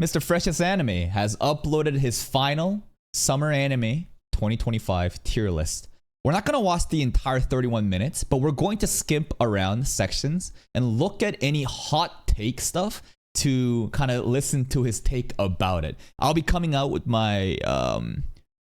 Mr. Freshest Anime has uploaded his final Summer Anime 2025 tier list. We're not going to watch the entire 31 minutes, but we're going to skip around sections and look at any hot take stuff to kind of listen to his take about it. I'll be coming out with my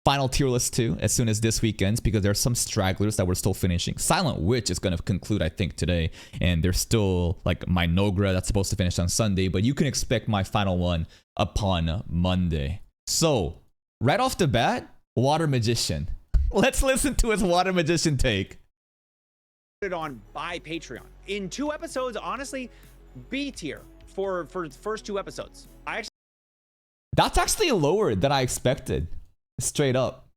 final tier list too as soon as this week ends, because there's some stragglers that we're still finishing. Silent Witch is going to conclude, I think, today, and there's still like my Nogra that's supposed to finish on Sunday, but you can expect my final one upon Monday. So right off the bat, Water Magician. Let's listen to his Water Magician take. On by Patreon in 2 episodes. Honestly, B tier for the first 2 episodes. That's actually lower than I expected. Straight up,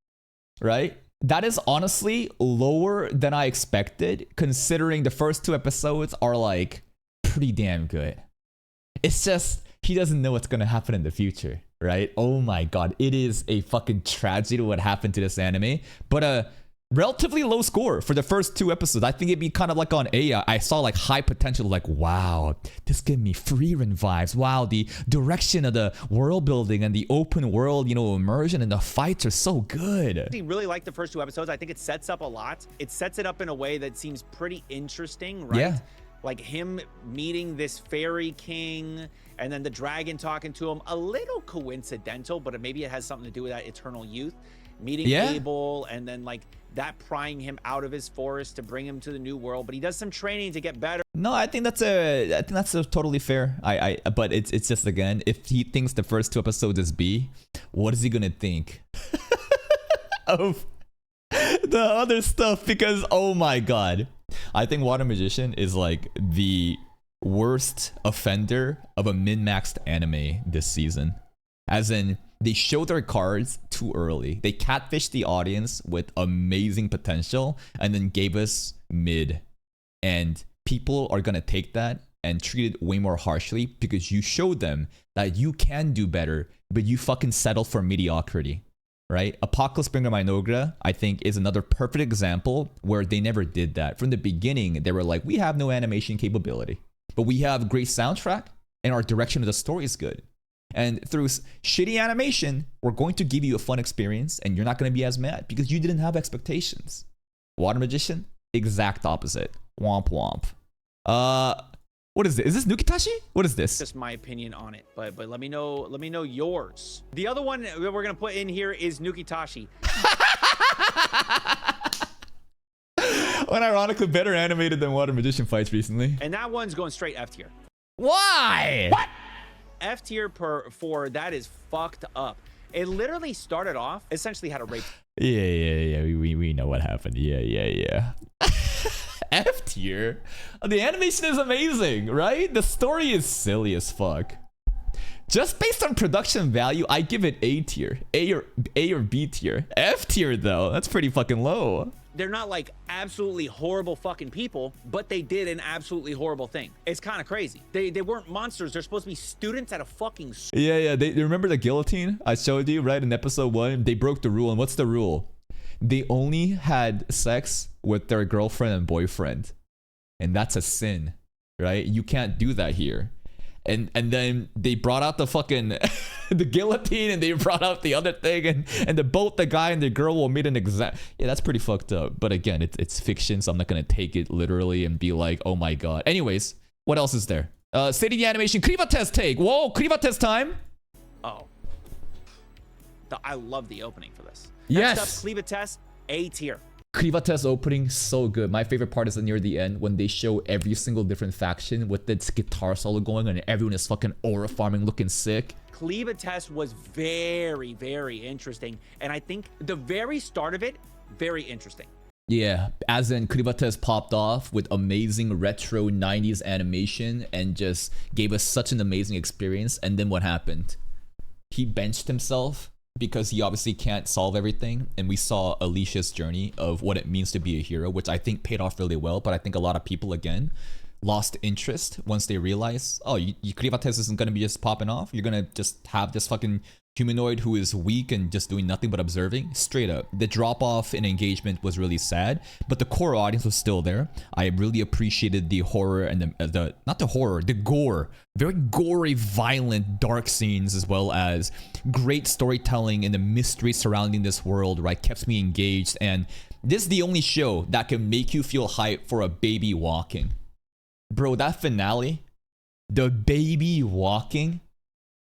right? That is honestly lower than I expected, considering the first 2 episodes are like pretty damn good. It's just he doesn't know what's gonna happen in the future, right? Oh my god, it is a fucking tragedy what happened to this anime, but a relatively low score for the first 2 episodes. I think it'd be kind of like on A. I saw like high potential, like wow, this gave me Freerun vibes. Wow, the direction of the world building and the open world, immersion and the fights are so good. I really like the first 2 episodes. I think it sets up a lot. It sets it up in a way that seems pretty interesting, right? Yeah. Like him meeting this fairy king and then the dragon talking to him, a little coincidental, but maybe it has something to do with that eternal youth. Meeting Abel and then like that prying him out of his forest to bring him to the new world, but he does some training to get better. No, I think that's a totally fair. But it's just, again, if he thinks the first 2 episodes is B, what is he gonna think of the other stuff? Because oh my god, I think Water Magician is like the worst offender of a min-maxed anime this season. As in, they show their cards too early. They catfished the audience with amazing potential and then gave us mid. And people are gonna take that and treat it way more harshly because you showed them that you can do better, but you fucking settle for mediocrity, right? Apocalypse Bringer Minogra, I think, is another perfect example where they never did that. From the beginning, they were like, we have no animation capability, but we have great soundtrack and our direction of the story is good. And through shitty animation, we're going to give you a fun experience and you're not going to be as mad because you didn't have expectations. Water Magician, exact opposite. Womp womp. What is this? Is this Nukitashi? What is this? Just my opinion on it, but let me know yours. The other one that we're gonna put in here is Nukitashi. Unironically better animated than Water Magician fights recently. And that one's going straight F tier. Why? What? F tier for that is fucked up. It literally started off essentially had a rape. Yeah. We know what happened. Yeah. F tier. The animation is amazing, right? The story is silly as fuck. Just based on production value, I give it A tier. A or B tier. F tier though, that's pretty fucking low. They're not like absolutely horrible fucking people, but they did an absolutely horrible thing. It's kind of crazy. They weren't monsters. They're supposed to be students at a fucking school. Yeah. They remember the guillotine I showed you, right? In episode 1, they broke the rule. And what's the rule? They only had sex with their girlfriend and boyfriend. And that's a sin, right? You can't do that here. And then they brought out the fucking the guillotine, and they brought out the other thing, and both the guy and the girl will meet an exact. Yeah, that's pretty fucked up. But again, it's fiction, so I'm not gonna take it literally and be like, oh my god. Anyways, what else is there? State of the animation, Kriva test take. Whoa, Kriva test time. Oh, I love the opening for this. Yes. Next up, Kriva test, A tier. Kriva test opening, so good. My favorite part is near the end when they show every single different faction with its guitar solo going on and everyone is fucking aura farming looking sick. Kriva test was very, very interesting. And I think the very start of it, very interesting. Yeah, as in Kriva test popped off with amazing retro 90s animation and just gave us such an amazing experience. And then what happened? He benched himself because he obviously can't solve everything, and we saw Alicia's journey of what it means to be a hero, which I think paid off really well. But I think a lot of people, again, lost interest once they realized, oh, Kriva test isn't gonna be just popping off. You're gonna just have this fucking humanoid who is weak and just doing nothing but observing. Straight up, the drop off in engagement was really sad, but the core audience was still there. I really appreciated the horror and the not the horror, the gore, very gory, violent, dark scenes, as well as great storytelling and the mystery surrounding this world, right? Kept me engaged, and this is the only show that can make you feel hype for a baby walking. Bro, that finale, the baby walking,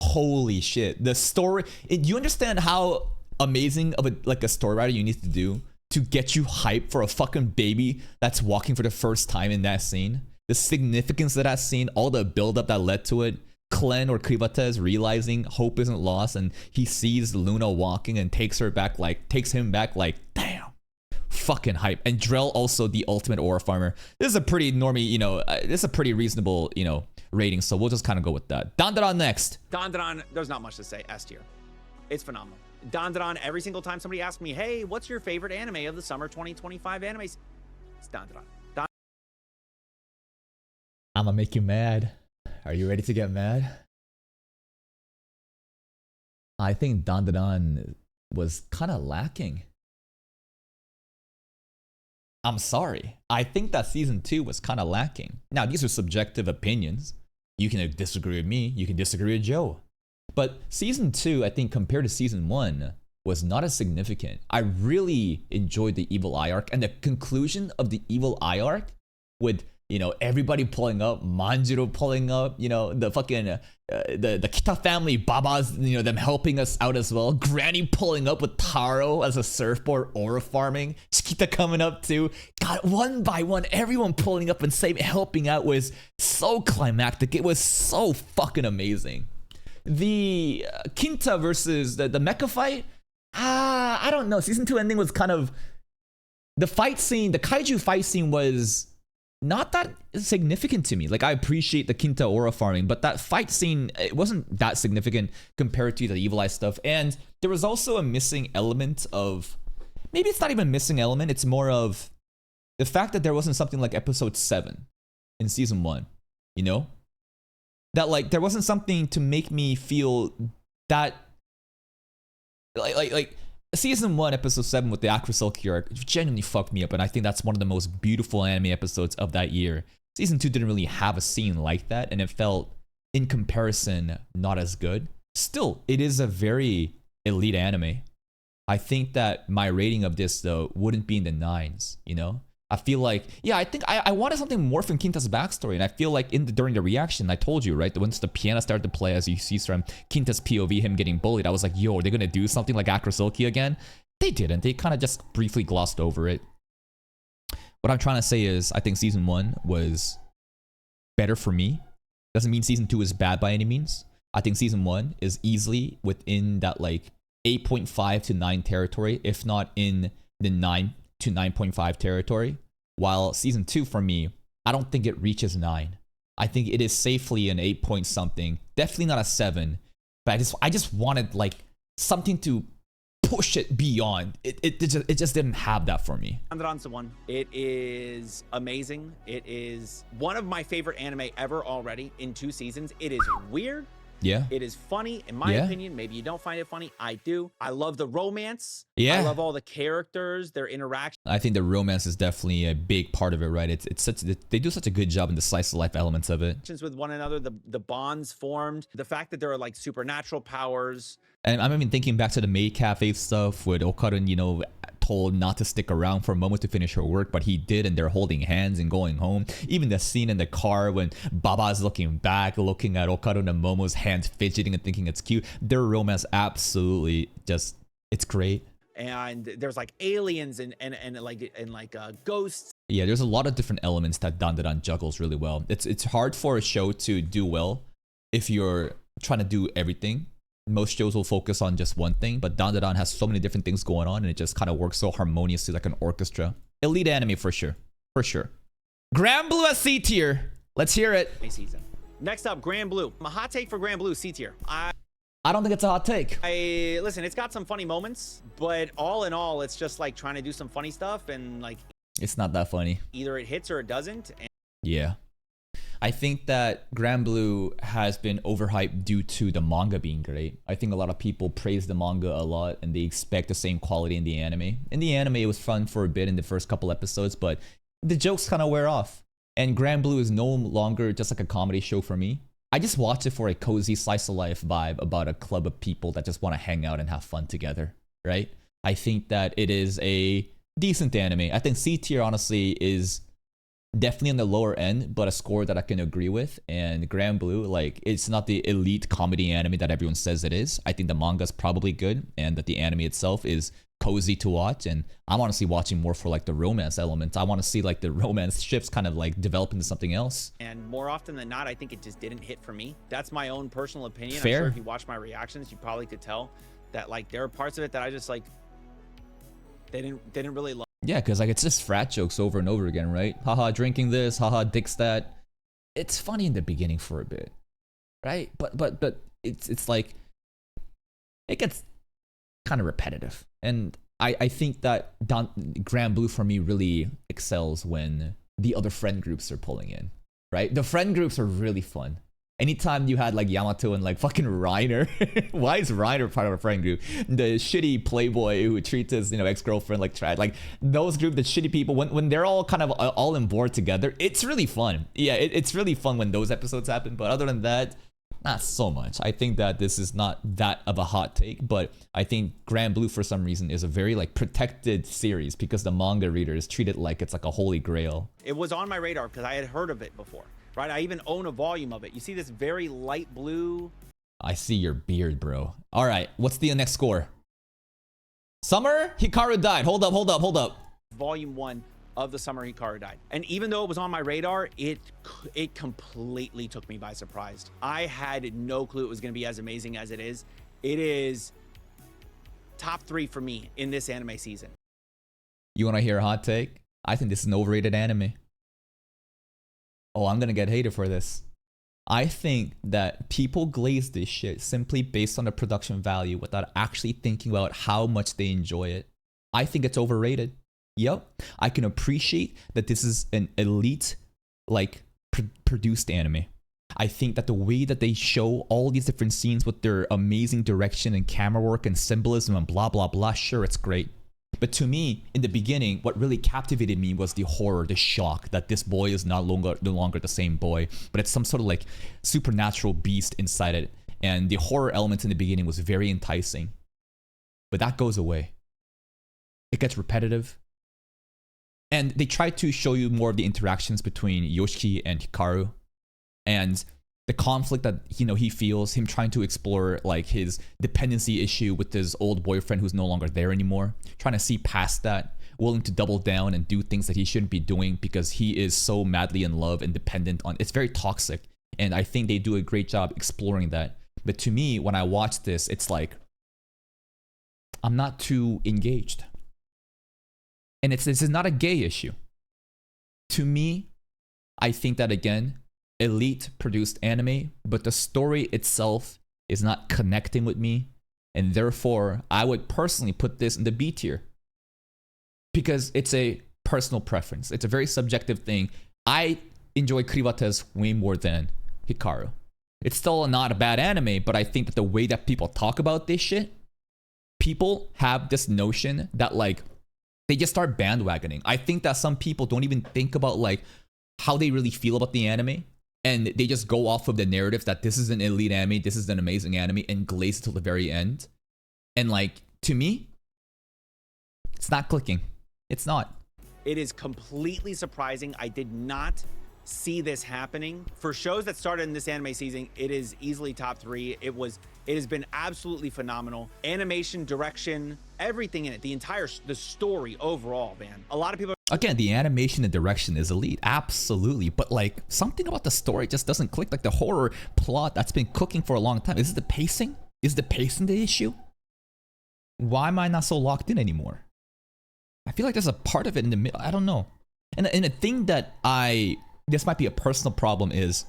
holy shit. The story, you understand how amazing of a story writer you need to do to get you hyped for a fucking baby that's walking for the first time in that scene? The significance of that scene, all the buildup that led to it. Glenn or Krivates realizing hope isn't lost, and he sees Luna walking and takes him back like, damn, fucking hype. And Drell also the ultimate aura farmer. This is a pretty normie, this is a pretty reasonable, rating, so we'll just kind of go with that. Dandadan next. Dandadan, there's not much to say. S tier. It's phenomenal. Dandadan, every single time somebody asks me, hey, what's your favorite anime of the summer 2025 animes? It's Dandadan. I'm gonna make you mad. Are you ready to get mad? I think Dandadan was kind of lacking. I'm sorry. I think that season 2 was kind of lacking. Now, these are subjective opinions. You can disagree with me. You can disagree with Joe. But season 2, I think, compared to season 1, was not as significant. I really enjoyed the Evil Eye arc, and the conclusion of the Evil Eye arc with, everybody pulling up, Manjiro pulling up, the fucking, the Kita family, Babas, them helping us out as well. Granny pulling up with Taro as a surfboard, aura farming. Chiquita coming up too. God, one by one, everyone pulling up and helping out was so climactic. It was so fucking amazing. The Kinta versus the mecha fight, I don't know. Season 2 ending was kind of, the fight scene, the kaiju fight scene was not that significant to me. Like, I appreciate the Kinta aura farming, but that fight scene, it wasn't that significant compared to the Evil Eye stuff. And there was also a missing element of, maybe it's not even missing element, it's more of the fact that there wasn't something like episode 7 in season 1, that like there wasn't something to make me feel that like season 1 episode 7 with the Akrasilki arc genuinely fucked me up, and I think that's one of the most beautiful anime episodes of that year. Season 2 didn't really have a scene like that, and it felt in comparison not as good. Still, it is a very elite anime. I think that my rating of this though wouldn't be in the 9s, I feel like, I think I wanted something more from Kinta's backstory, and I feel like during the reaction, I told you, right, once the piano started to play, as you see from Kinta's POV, him getting bullied, I was like, yo, are they gonna do something like Akrasilki again? They didn't. They kind of just briefly glossed over it. What I'm trying to say is, I think season 1 was better for me. Doesn't mean season 2 is bad by any means. I think season 1 is easily within that like 8.5 to 9 territory, if not in the 9 to 9.5 territory, while season 2 for me, I don't think it reaches 9. I think it is safely an 8 point something, definitely not a 7, but I just wanted like something to push it beyond. It just didn't have that for me. Dandadan's the one. It is amazing. It is one of my favorite anime ever already in 2 seasons. It is weird. Yeah. It is funny, in my opinion. Maybe you don't find it funny. I do. I love the romance. Yeah. I love all the characters, their interaction. I think the romance is definitely a big part of it, right? It's such, they do such a good job in the slice of life elements of it. With one another, the bonds formed, the fact that there are like supernatural powers. And I'm even thinking back to the maid cafe stuff with Okarun, told not to stick around for a moment to finish her work, but he did, and they're holding hands and going home. Even the scene in the car when Baba's looking back, looking at Okarun and Momo's hands fidgeting and thinking it's cute. Their romance absolutely just, it's great. And there's like aliens and ghosts. Yeah, there's a lot of different elements that Dandadan juggles really well. It's hard for a show to do well if you're trying to do everything. Most shows will focus on just one thing, but Dandadan has so many different things going on, and it just kind of works so harmoniously like an orchestra. Elite anime for sure. For sure. Grand Blue as C tier. Let's hear it. Season. Next up, Grand Blue. My hot take for Grand Blue, C tier. I don't think it's a hot take. Listen, it's got some funny moments, but all in all, it's just like trying to do some funny stuff, and like it's not that funny. Either it hits or it doesn't. And yeah. I think that Grand Blue has been overhyped due to the manga being great. I think a lot of people praise the manga a lot and they expect the same quality in the anime. In the anime, it was fun for a bit in the first couple episodes, but the jokes kind of wear off. And Grand Blue is no longer just like a comedy show for me. I just watch it for a cozy slice of life vibe about a club of people that just want to hang out and have fun together, right? I think that it is a decent anime. I think C tier honestly is definitely on the lower end, but a score that I can agree with. And Grand Blue, like, it's not the elite comedy anime that everyone says it is. I think the manga is probably good, and that the anime itself is cozy to watch. And I'm honestly watching more for like the romance element. I want to see like the romance shifts kind of like develop into something else. And more often than not, I think it just didn't hit for me. That's my own personal opinion. Fair. I'm sure if you watch my reactions, you probably could tell that like there are parts of it that I just like they didn't really love. Yeah, because like it's just frat jokes over and over again, right? Haha, drinking this, haha, dicks that. It's funny in the beginning for a bit, right? But it's like it gets kind of repetitive, and I think that Grand Blue for me really excels when the other friend groups are pulling in, right? The friend groups are really fun. Anytime you had like Yamato and like fucking Reiner, why is Reiner part of a friend group? The shitty playboy who treats his ex-girlfriend like trash, like those group, the shitty people, when they're all kind of all on board together, it's really fun. Yeah, it's really fun when those episodes happen. But other than that, not so much. I think that this is not that of a hot take, but I think Grand Blue for some reason is a very like protected series because the manga readers treat it like it's like a holy grail. It was on my radar because I had heard of it before. Right, I even own a volume of it. You see this very light blue. I see your beard, bro. All right, what's the next score? Summer Hikaru died. Hold up. Volume 1 of the Summer Hikaru died. And even though it was on my radar, it completely took me by surprise. I had no clue it was going to be as amazing as it is. It is top 3 for me in this anime season. You want to hear a hot take? I think this is an overrated anime. Oh, I'm gonna get hated for this. I think that people glaze this shit simply based on the production value without actually thinking about how much they enjoy it. I think it's overrated. Yep, I can appreciate that this is an elite, like, produced anime. I think that the way that they show all these different scenes with their amazing direction and camera work and symbolism and blah, blah, blah, sure, it's great. But to me, in the beginning, what really captivated me was the horror, the shock that this boy is no longer the same boy, but it's some sort of like supernatural beast inside it. And the horror element in the beginning was very enticing. But that goes away. It gets repetitive. And they try to show you more of the interactions between Yoshiki and Hikaru. And the conflict that he feels, him trying to explore like his dependency issue with his old boyfriend who's no longer there anymore, trying to see past that, willing to double down and do things that he shouldn't be doing because he is so madly in love and dependent on. It's very toxic, and I think they do a great job exploring that. But to me, when I watch this, it's like I'm not too engaged, and this is not a gay issue. To me, I think that again, elite produced anime, but the story itself is not connecting with me, and therefore I would personally put this in the B tier because it's a personal preference. It's a very subjective thing. I enjoy Kriwates way more than Hikaru. It's still not a bad anime, but I think that the way that people talk about this shit, people have this notion that like they just start bandwagoning. I think that some people don't even think about like how they really feel about the anime. And they just go off of the narrative that this is an elite anime, this is an amazing anime, and glaze till the very end. And like, to me, it's not clicking. It's not. It is completely surprising. I did not see this happening. For shows that started in this anime season, it is easily top 3. It has been absolutely phenomenal. Animation, direction, everything in it, the story overall, man. A lot of people. Again, the animation and direction is elite, absolutely. But like, something about the story just doesn't click. Like the horror plot that's been cooking for a long time. Is it the pacing? Is the pacing the issue? Why am I not so locked in anymore? I feel like there's a part of it in the middle. I don't know. And the thing that this might be a personal problem is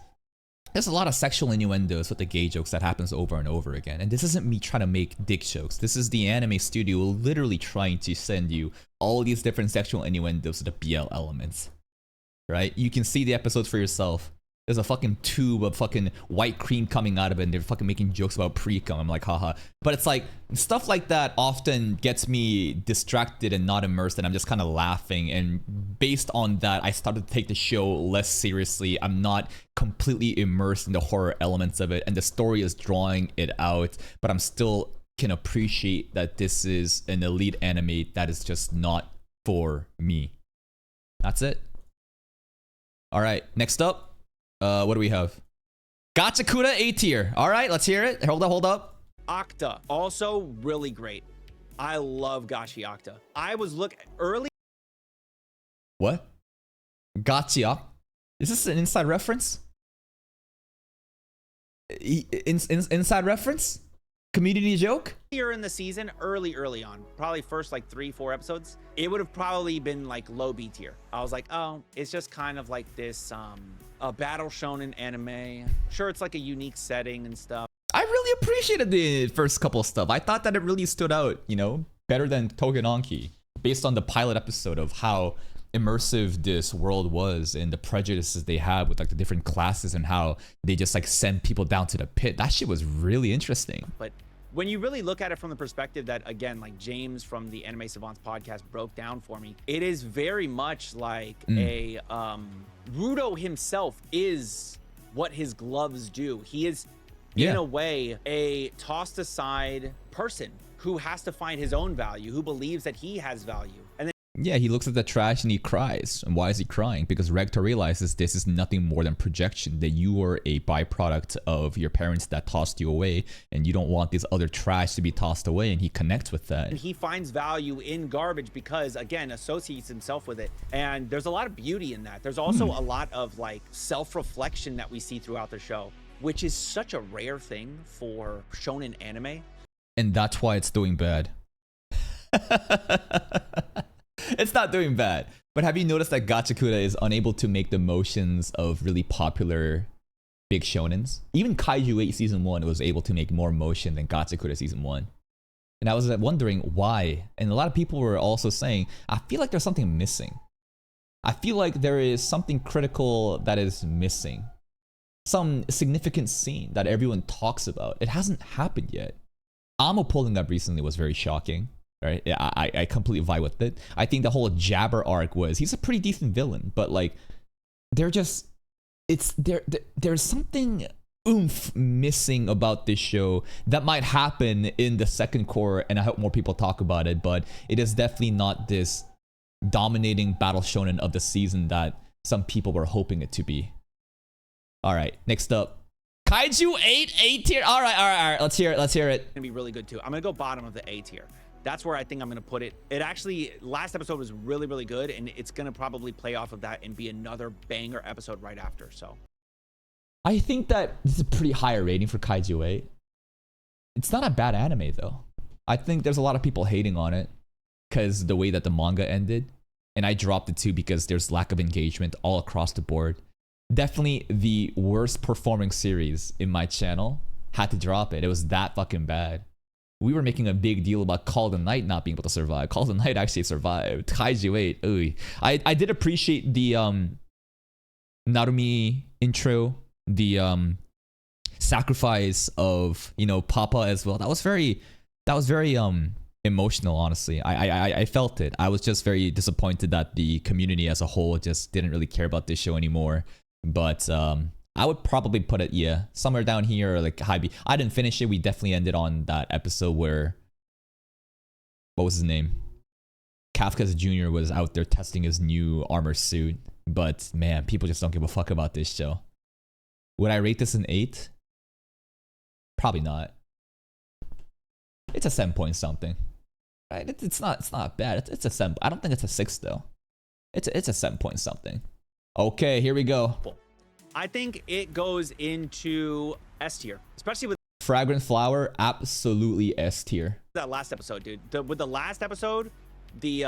there's a lot of sexual innuendos with the gay jokes that happens over and over again. And this isn't me trying to make dick jokes. This is the anime studio literally trying to send you all these different sexual innuendos to the BL elements, right? You can see the episodes for yourself. there's a fucking tube of fucking white cream coming out of it, and they're fucking making jokes about pre-cum. I'm like, haha. But it's like, stuff like that often gets me distracted and not immersed, and I'm just kind of laughing. And based on that, I started to take the show less seriously. I'm not completely immersed in the horror elements of it, and the story is drawing it out, but I'm still can appreciate that this is an elite anime that is just not for me. That's it. All right, next up, what do we have? Gachakura A tier. All right, let's hear it. Hold up. Octa, also really great. I love Gachi Octa. I was early. What? Gotcha. Is this an inside reference? Inside reference? Community joke? Here in the season, early on, probably first like 3-4 episodes, it would have probably been like low B tier. I was like, oh, it's just kind of like this a battle shonen anime. Sure, it's like a unique setting and stuff. I really appreciated the first couple of stuff. I thought that it really stood out, you know, better than Togenanki, based on the pilot episode of how immersive this world was and the prejudices they have with like the different classes and how they just like send people down to the pit. That shit was really interesting. But when you really look at it from the perspective that, again, like James from the Anime Savants podcast broke down for me, it is very much like a Rudo himself is what his gloves do. He is in a way a tossed aside person who has to find his own value, who believes that he has value. And then yeah, he looks at the trash and he cries. And why is he crying? Because Rector realizes this is nothing more than projection, that you are a byproduct of your parents that tossed you away, and you don't want this other trash to be tossed away, and he connects with that. And he finds value in garbage because, again, associates himself with it. And there's a lot of beauty in that. There's also a lot of like self-reflection that we see throughout the show, which is such a rare thing for shonen anime. And that's why it's doing bad. It's not doing bad. But have you noticed that Gachakura is unable to make the motions of really popular big shonens? Even Kaiju 8 Season 1 was able to make more motion than Gachakura Season 1. And I was wondering why. And a lot of people were also saying, I feel like there's something missing. I feel like there is something critical that is missing. Some significant scene that everyone talks about. It hasn't happened yet. Amo pulling up recently was very shocking. Right? Yeah, I completely vibe with it. I think the whole Jabber arc he's a pretty decent villain, but like there's something oomph missing about this show that might happen in the second core, and I hope more people talk about it, but it is definitely not this dominating battle shonen of the season that some people were hoping it to be. All right, next up. Kaiju 8 A tier. All right. Let's hear it. It's gonna be really good too. I'm gonna go bottom of the A tier. That's where I think I'm going to put it. It actually, last episode was really good, and it's going to probably play off of that and be another banger episode right after. So I think that this is a pretty high rating for Kaiju 8. It's not a bad anime though. I think there's a lot of people hating on it because the way that the manga ended, and I dropped it too because there's lack of engagement all across the board. Definitely the worst performing series in my channel. Had to drop it. It was that fucking bad. We were making a big deal about Call of the Night not being able to survive. Call of the Night actually survived. Kaiju 8, ooh. I did appreciate the Narumi intro, the sacrifice of, you know, Papa as well. That was very emotional, honestly. I felt it. I was just very disappointed that the community as a whole just didn't really care about this show anymore. But I would probably put it, somewhere down here, or like high B. I didn't finish it. We definitely ended on that episode where, what was his name? Kafka's Jr. was out there testing his new armor suit. But man, people just don't give a fuck about this show. Would I rate this an 8? Probably not. It's a 7 point something. Right? It's not bad. It's a 7. I don't think it's a 6 though. It's a 7 point something. Okay, here we go. I think it goes into S tier, especially with Fragrant Flower, absolutely S tier. that last episode, dude. With the last episode, the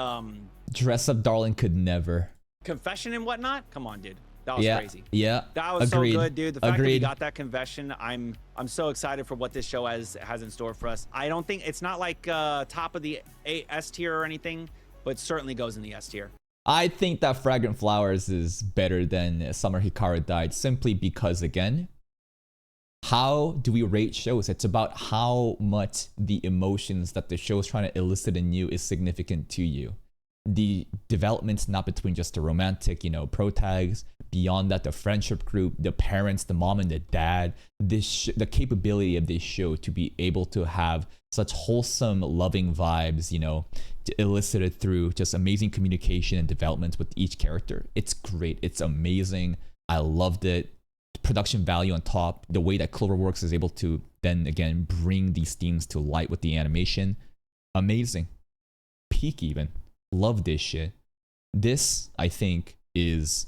Dress Up Darling could never. confession and whatnot. Come on, dude. That was crazy. Yeah. That was Agreed. so good, dude. The fact that we Agreed. got that confession, I'm so excited for what this show has in store for us. I don't think it's not like top of the S tier or anything, but certainly goes in the S tier. I think that Fragrant Flowers is better than Summer Hikaru Died simply because, again, how do we rate shows? It's about how much the emotions that the show is trying to elicit in you is significant to you. The development's not between just the romantic, protags. Beyond that, the friendship group, the parents, the mom and the dad, the capability of this show to be able to have such wholesome, loving vibes, elicited through just amazing communication and development with each character. It's great. It's amazing. I loved it. Production value on top. The way that Cloverworks is able to then again bring these themes to light with the animation. Amazing. Peak even. Love this shit. This, I think, is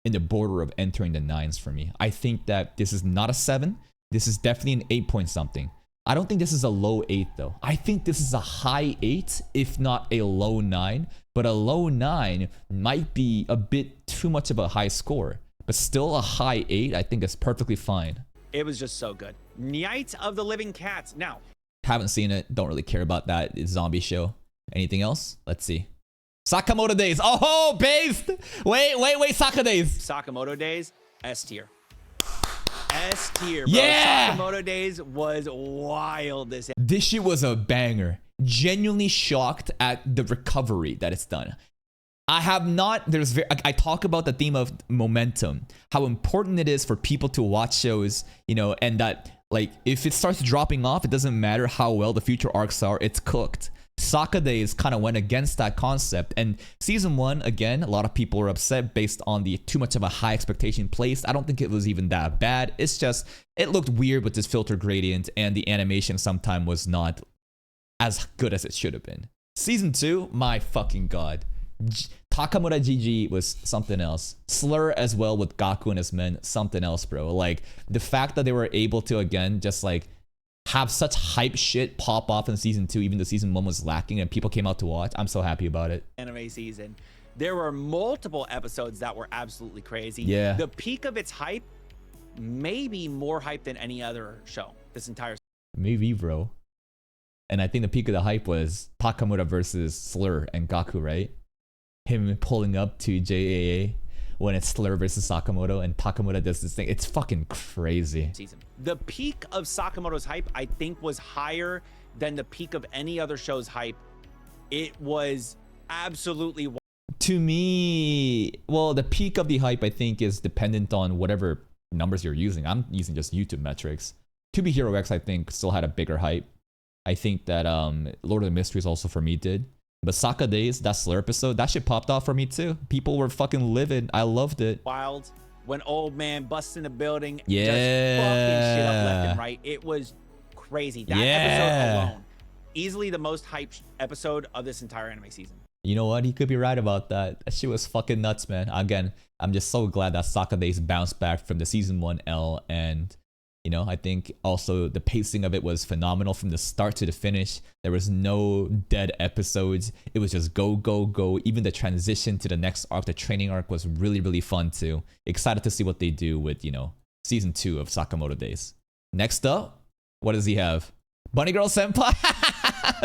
in the border of entering the 9s for me. I think that this is not a 7. This is definitely an 8 point something. I don't think this is a low 8 though. I think this is a high 8, if not a low 9. But a low 9 might be a bit too much of a high score. But still a high 8, I think is perfectly fine. It was just so good. Night of the Living Cats. Now, haven't seen it. Don't really care about that. It's a zombie show. Anything else? Let's see. Sakamoto Days. Oh, based. Wait. Saka Days. Sakamoto Days, S tier. S tier, bro. Yeah. Sakamoto Days was wild. This shit was a banger. Genuinely shocked at the recovery that it's done. I talk about the theme of momentum, how important it is for people to watch shows, and that if it starts dropping off, it doesn't matter how well the future arcs are, it's cooked. Saka Days kind of went against that concept, and season 1, again, a lot of people were upset based on the too much of a high expectation placed. I don't think it was even that bad. It's just, it looked weird with this filter gradient, and the animation sometimes was not as good as it should have been. Season 2, my fucking god. Takamura GG was something else. Slur as well with Gaku and his men, something else, bro. The fact that they were able to, again, just have such hype shit pop off in season 2, even though season 1 was lacking and people came out to watch. I'm so happy about it. Anime season. There were multiple episodes that were absolutely crazy. Yeah. The peak of its hype, maybe more hype than any other show this entire Maybe, bro. And I think the peak of the hype was Takamura versus Slur and Gaku, right? Him pulling up to JAA when it's Slur versus Sakamoto and Takamura does this thing. It's fucking crazy. Season. The peak of Sakamoto's hype, I think, was higher than the peak of any other show's hype. It was absolutely... To me, well, the peak of the hype, I think, is dependent on whatever numbers you're using. I'm using just YouTube metrics. To Be Hero X, I think, still had a bigger hype. I think that Lord of the Mysteries also for me did. But Saka Days, that Slur episode, that shit popped off for me too. People were fucking livid. I loved it. Wild. When old man busts in the building, yeah, just fucking shit up left and right. It was crazy. That episode alone, easily the most hyped episode of this entire anime season. You know what? He could be right about that. That shit was fucking nuts, man. Again, I'm just so glad that Saka Days bounced back from the season 1 L, and I think also the pacing of it was phenomenal from the start to the finish. There was no dead episodes. It was just go, go, go. Even the transition to the next arc, the training arc, was really, really fun too. Excited to see what they do with, season 2 of Sakamoto Days. Next up, what does he have? Bunny Girl Senpai?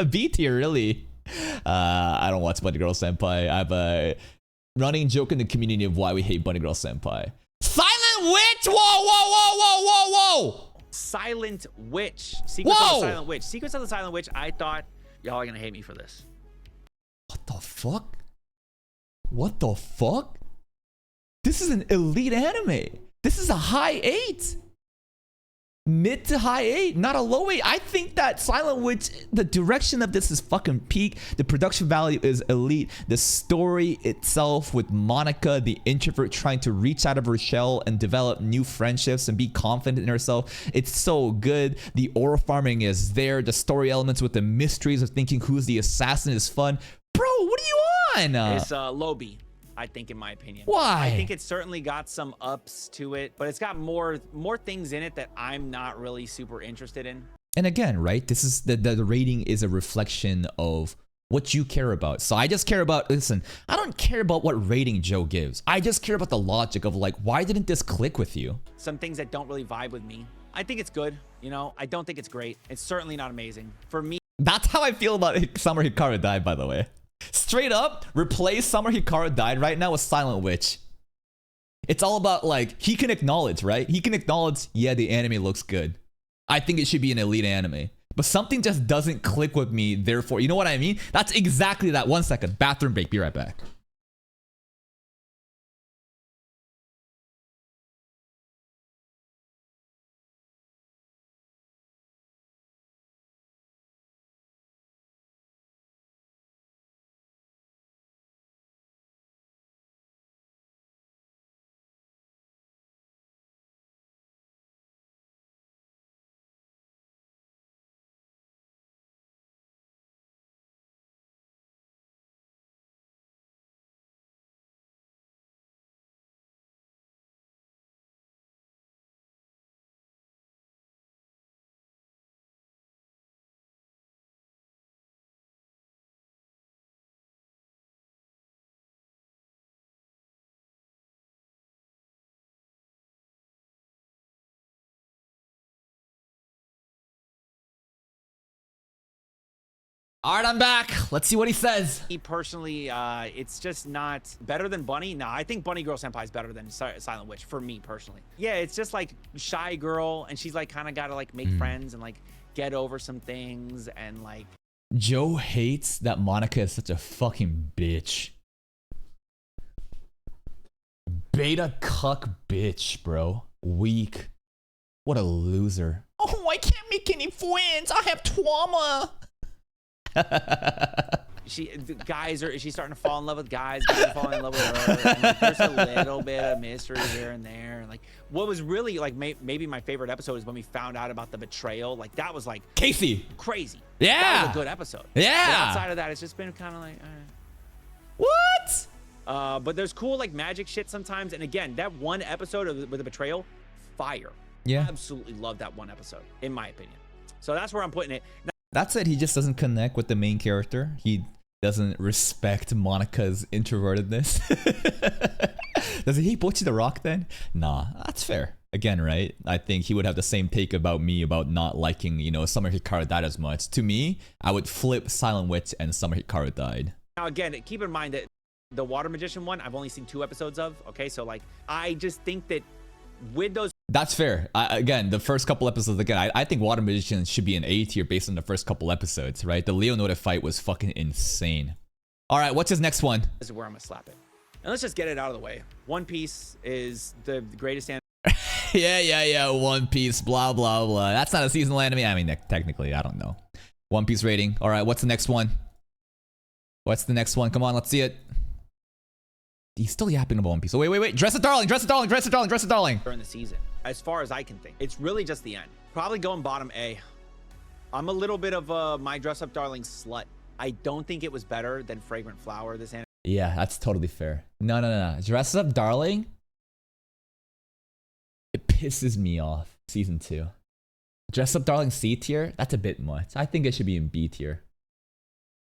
B tier, really? I don't watch Bunny Girl Senpai. I have a running joke in the community of why we hate Bunny Girl Senpai. Silent Witch! Whoa! Silent Witch. Secrets of the Silent Witch. Secrets of the Silent Witch. I thought y'all are gonna hate me for this. What the fuck? What the fuck? This is an elite anime. This is a high 8. Mid to high 8, not a low 8. I think that Silent Witch, the direction of this is fucking peak. The production value is elite. The story itself with Monica, the introvert trying to reach out of her shell and develop new friendships and be confident in herself. It's so good. The aura farming is there. The story elements with the mysteries of thinking who's the assassin is fun. Bro, what are you on? It's low B, I think, in my opinion. Why? I think it's certainly got some ups to it, but it's got more things in it that I'm not really super interested in. And again, right, this is the rating is a reflection of what you care about. So I just care about, listen, I don't care about what rating Joe gives. I just care about the logic of why didn't this click with you? Some things that don't really vibe with me. I think it's good, I don't think it's great. It's certainly not amazing. For me, that's how I feel about Summer Hikaru Died, by the way. Straight up, replace Summer Hikaru died right now with Silent Witch. It's all about like, he can acknowledge, right? He can acknowledge, yeah, the anime looks good. I think it should be an elite anime. But something just doesn't click with me, therefore, you know what I mean? That's exactly that. 1 second, bathroom break, be right back. All right, I'm back. Let's see what he says. He personally, it's just not better than Bunny. No, I think Bunny Girl Senpai is better than Silent Witch for me personally. Yeah, it's just like shy girl, and she's like kind of got to like make friends and like get over some things and like. Joe hates that Monica is such a fucking bitch. Beta cuck bitch, bro. Weak. What a loser. Oh, I can't make any friends. I have trauma. She's starting to fall in love with guys are falling in love with her, and like, there's a little bit of mystery here and there. And like what was really like maybe my favorite episode is when we found out about the betrayal. Like that was like Casey, crazy. Yeah, that was a good episode. Yeah, but outside of that, it's just been kind of like what. But there's cool like magic shit sometimes, and again, that one episode with the betrayal, fire. Yeah, absolutely love that one episode in my opinion. So that's where I'm putting it. Now, that said, he just doesn't connect with the main character. He doesn't respect Monica's introvertedness. Does he hate Bocchi the Rock then? Nah, that's fair. Again, right? I think he would have the same take about me about not liking, you know, Summer Hikaru that as much. To me, I would flip Silent Witch and Summer Hikaru died. Now again, keep in mind that the Water Magician one, I've only seen 2 episodes of. Okay, so like, I just think that with those. That's fair. Again, the first couple episodes, again, I think Water Magician should be an A tier based on the first couple episodes, right? The Leonardo fight was fucking insane. All right, what's his next one? This is where I'm gonna slap it. And let's just get it out of the way. One Piece is the greatest anime. yeah. One Piece, blah, blah, blah. That's not a seasonal anime. I mean, technically, I don't know. One Piece rating. All right, what's the next one? What's the next one? Come on, let's see it. He's still yapping about One Piece. Oh, wait. Dress it, darling. During the season, as far as I can think, it's really just the end. Probably going bottom A. I'm a little bit of a My Dress Up Darling slut. I don't think it was better than Fragrant Flower, this anime. Yeah, that's totally fair. No. Dress Up Darling, it pisses me off. Season 2. Dress Up Darling C tier, that's a bit much. I think it should be in B tier.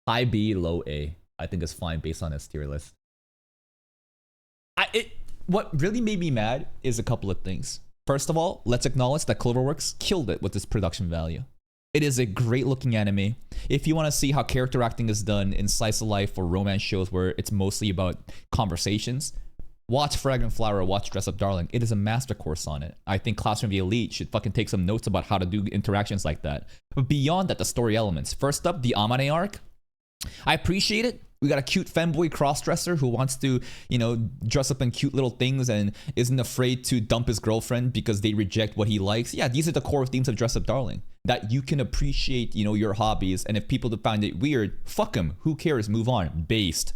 High B, low A. I think it's fine based on its tier list. What really made me mad is a couple of things. First of all, let's acknowledge that Cloverworks killed it with this production value. It is a great looking anime. If you want to see how character acting is done in slice of life or romance shows where it's mostly about conversations, watch Fragrant Flower, watch Dress Up Darling. It is a master course on it. I think Classroom of the Elite should fucking take some notes about how to do interactions like that. But beyond that, the story elements. First up, the Amane arc. I appreciate it. We got a cute femboy crossdresser who wants to, you know, dress up in cute little things and isn't afraid to dump his girlfriend because they reject what he likes. Yeah, these are the core themes of Dress Up Darling. That you can appreciate, you know, your hobbies, and if people find it weird, fuck them. Who cares? Move on. Based.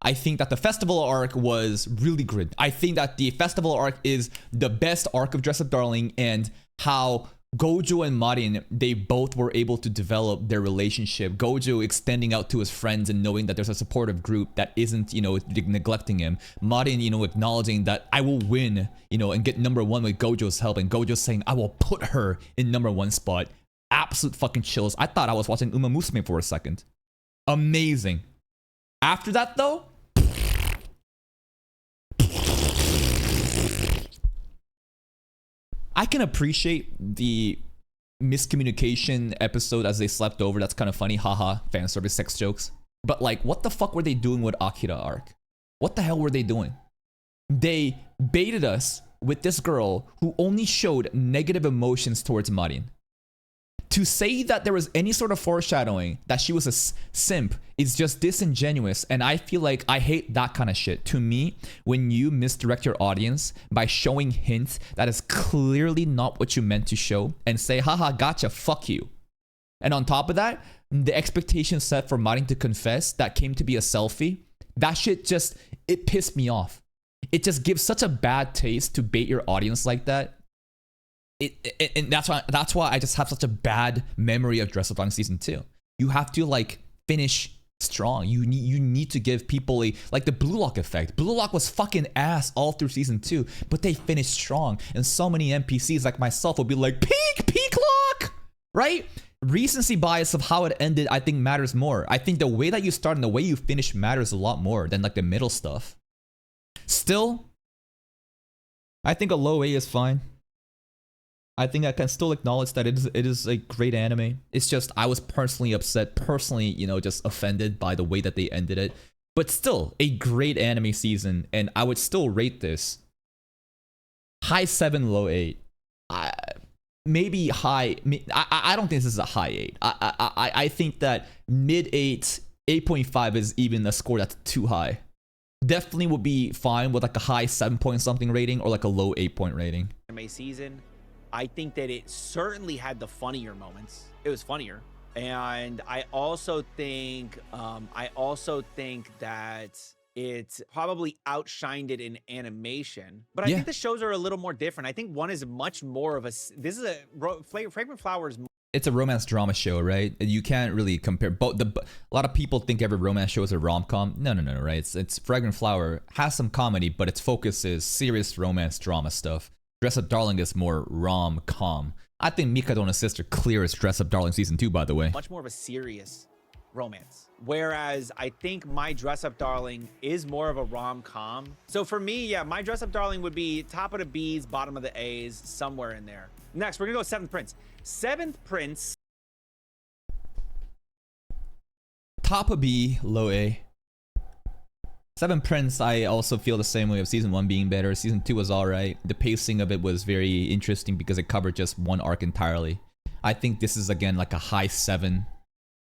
I think that the festival arc was really good. I think that the festival arc is the best arc of Dress Up Darling, and how Gojo and Marin, they both were able to develop their relationship. Gojo extending out to his friends and knowing that there's a supportive group that isn't, you know, neglecting him. Marin, you know, acknowledging that I will win, you know, and get #1 with Gojo's help. And Gojo saying, I will put her in #1 spot. Absolute fucking chills. I thought I was watching Uma Musume for a second. Amazing. After that, though, I can appreciate the miscommunication episode as they slept over. That's kind of funny. Haha, fan service sex jokes. But like, what the fuck were they doing with Akira arc? What the hell were they doing? They baited us with this girl who only showed negative emotions towards Marin. To say that there was any sort of foreshadowing that she was a simp is just disingenuous, and I feel like I hate that kind of shit. To me, when you misdirect your audience by showing hints that is clearly not what you meant to show and say, haha, gotcha, fuck you. And on top of that, the expectation set for Marin to confess that came to be a selfie, that shit just, it pissed me off. It just gives such a bad taste to bait your audience like that. And that's why I just have such a bad memory of Dress Up Darling season 2. You have to like finish strong. You need to give people a, like the Blue Lock effect. Blue Lock was fucking ass all through season 2, but they finished strong. And so many NPCs like myself will be like, peak lock, right? Recency bias of how it ended, I think, matters more. I think the way that you start and the way you finish matters a lot more than like the middle stuff. Still, I think a low A is fine. I think I can still acknowledge that it is a great anime. It's just I was personally upset, you know, just offended by the way that they ended it. But still, a great anime season, and I would still rate this high 7, low 8. Maybe high. I don't think this is a high 8. I think that mid 8, 8.5 is even a score that's too high. Definitely would be fine with like a high 7 point something rating or like a low 8 point rating. Anime season. I think that it certainly had the funnier moments. It was funnier. And I also think that it probably outshined it in animation. But I think the shows are a little more different. I think one is much more of a, this is a, Fragrant Flowers. It's a romance drama show, right? You can't really compare both. A lot of people think every romance show is a rom-com. No, right? It's Fragrant Flower has some comedy, but its focus is serious romance drama stuff. Dress Up Darling is more rom-com. I think Mikado and his sister clears Dress Up Darling season 2, by the way. Much more of a serious romance. Whereas I think My Dress Up Darling is more of a rom-com. So for me, yeah, My Dress Up Darling would be top of the B's, bottom of the A's, somewhere in there. Next, we're gonna go Seventh Prince. Seventh Prince. Top of B, low A. Seventh Prince, I also feel the same way of season 1 being better. Season 2 was alright. The pacing of it was very interesting because it covered just one arc entirely. I think this is again like a high 7.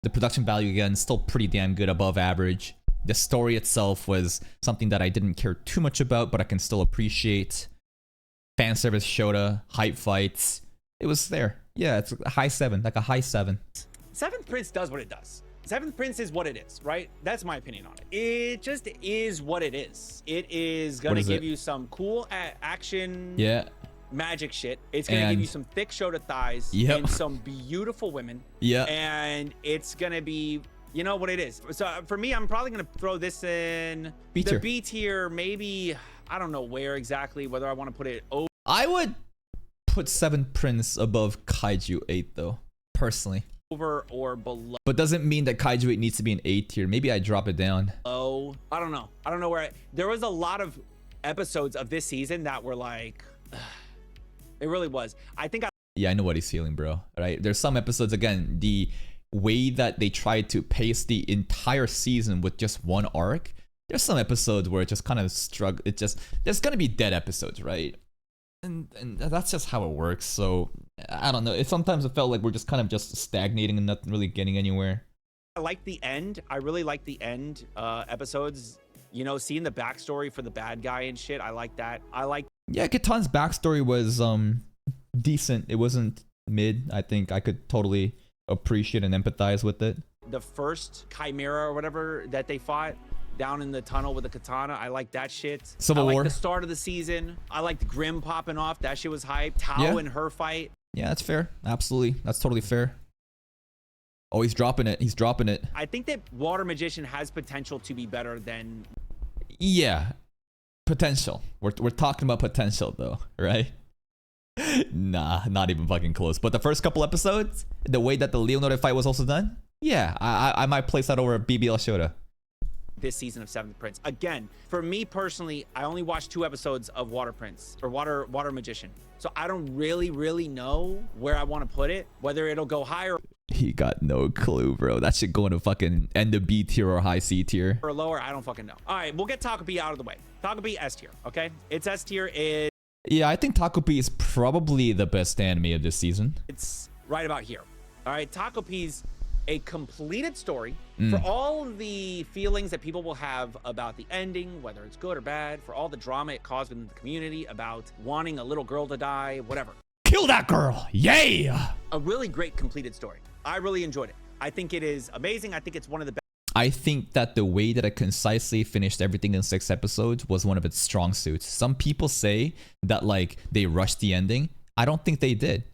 The production value again still pretty damn good, above average. The story itself was something that I didn't care too much about, but I can still appreciate. Fan service Shota, hype fights. It was there. Yeah, it's a high 7, like a high 7. Seventh Prince does what it does. Seventh Prince is what it is, right? That's my opinion on it. It just is what it is. It is gonna give you some cool action, magic shit. It's gonna give you some thick Shota thighs and some beautiful women. And it's gonna be, you know what it is. So for me, I'm probably gonna throw this in the B tier. Maybe I don't know where exactly. Whether I want to put it over. I would put Seventh Prince above Kaiju 8 though, personally. Over or below, but doesn't mean that Kaiju 8 needs to be an A tier. Maybe I drop it down. Oh, I don't know where there was a lot of episodes of this season that were like, it really was. I know what he's feeling, bro. Right? There's some episodes, again, the way that they tried to pace the entire season with just one arc. There's some episodes where it just kind of struggle. It just, there's gonna be dead episodes, right? And that's just how it works. So I don't know. Sometimes it felt like we're just kind of just stagnating and not really getting anywhere. I like the end. I really like the end episodes. You know, seeing the backstory for the bad guy and shit. I like that. Yeah, Katan's backstory was decent. It wasn't mid. I think I could totally appreciate and empathize with it. The first Chimera or whatever that they fought down in the tunnel with the katana, I like that shit. Civil War. The start of the season. I liked Grim popping off. That shit was hype. Tao and her fight. Yeah, that's fair. Absolutely. That's totally fair. Oh, he's dropping it. He's dropping it. I think that Water Magician has potential to be better than... Yeah. Potential. We're talking about potential though, right? Nah, not even fucking close. But the first couple episodes, the way that the Leonardo fight was also done, yeah, I might place that over BBL Shota. This season of Seventh Prince. Again, for me personally, I only watched 2 episodes of Water Prince or Water Magician. So I don't really know where I want to put it, whether it'll go higher. He got no clue, bro. That shit going to fucking end the B tier or high C tier. Or lower, I don't fucking know. All right, we'll get Takopi out of the way. Takopi S tier, okay? It's S tier. Yeah, I think Takopi is probably the best anime of this season. It's right about here. All right, Takopi's a completed story for all the feelings that people will have about the ending, whether it's good or bad, for all the drama it caused within the community about wanting a little girl to die, whatever. Kill that girl! Yay! A really great completed story. I really enjoyed it. I think it is amazing. I think it's one of the best. I think that the way that it concisely finished everything in 6 episodes was one of its strong suits. Some people say that like they rushed the ending. I don't think they did.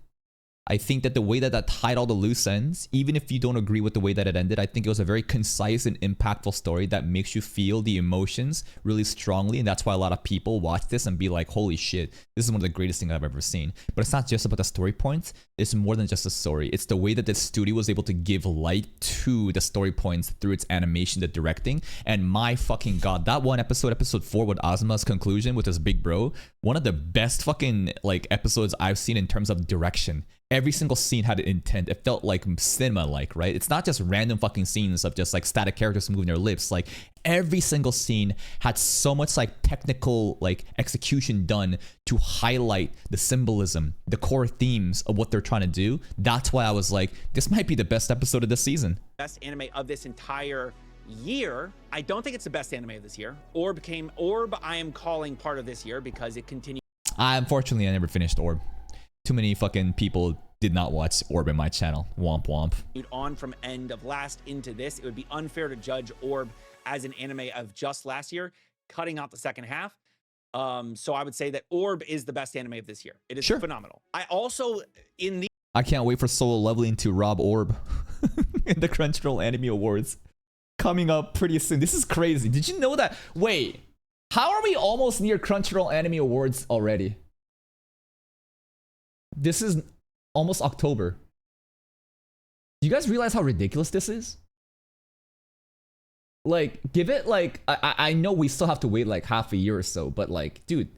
I think that the way that tied all the loose ends, even if you don't agree with the way that it ended, I think it was a very concise and impactful story that makes you feel the emotions really strongly. And that's why a lot of people watch this and be like, holy shit, this is one of the greatest things I've ever seen. But it's not just about the story points. It's more than just a story. It's the way that the studio was able to give light to the story points through its animation, the directing. And my fucking god, that one episode 4 with Azuma's conclusion with his big bro, one of the best fucking like episodes I've seen in terms of direction. Every single scene had an intent. It felt like cinema-like, right? It's not just random fucking scenes of just like static characters moving their lips. Like every single scene had so much like technical like execution done to highlight the symbolism, the core themes of what they're trying to do. That's why I was like, this might be the best episode of this season. Best anime of this entire year. I don't think it's the best anime of this year. Orb I am calling part of this year because it continued. Unfortunately, I never finished Orb. Too many fucking people did not watch Orb in my channel. Womp womp. On from end of last into this, it would be unfair to judge Orb as an anime of just last year, cutting out the second half. So I would say that Orb is the best anime of this year. It is phenomenal. I also I can't wait for Solo Leveling to rob Orb in the Crunchyroll Anime Awards coming up pretty soon. This is crazy. Did you know that? Wait, how are we almost near Crunchyroll Anime Awards already? This is almost October. Do you guys realize how ridiculous this is? Like, give it like, I know we still have to wait like half a year or so, but like, dude,